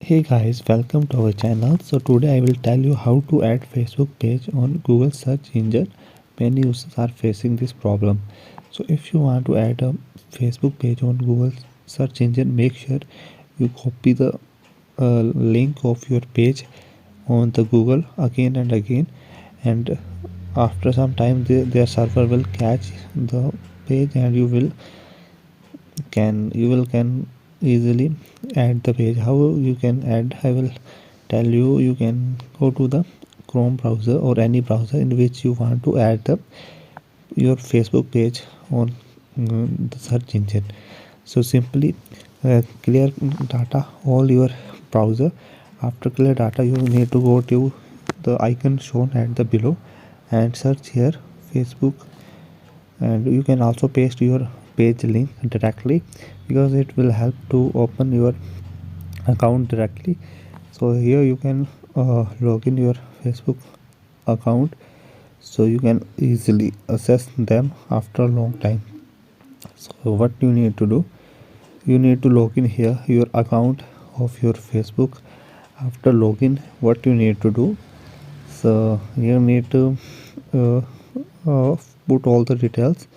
Hey guys, welcome to our channel. So today I will tell you how to add Facebook page on Google search engine. Many users are facing this problem. So if you want to add a Facebook page on Google search engine, make sure you copy the link of your page on the Google again and again, and after some time their server will catch the page and you can easily add the page. How you can add, I will tell you. You can go to the Chrome browser or any browser in which you want to add your Facebook page on the search engine. So simply clear data all your browser. After clear data, you need to go to the icon shown at the below and search here Facebook, and you can also paste your page link directly because it will help to open your account directly. So here you can log in your Facebook account, so you can easily access them after a long time. So what you need to do, you need to log in here your account of your Facebook. After login, what you need to do, so you need to uh, put all the details,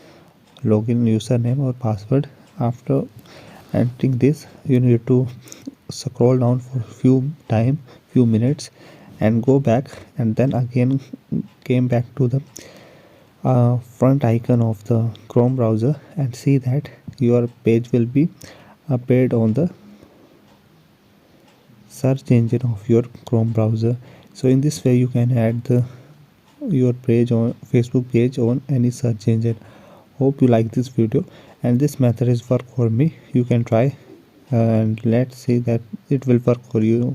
login username or password. After entering this, you need to scroll down for few minutes and go back, and then again came back to the front icon of the Chrome browser and see that your page will be appeared on the search engine of your Chrome browser. So in this way you can add your page on Facebook page on any search engine. Hope you like this video, and this method is work for me. You can try and let's see that it will work for you.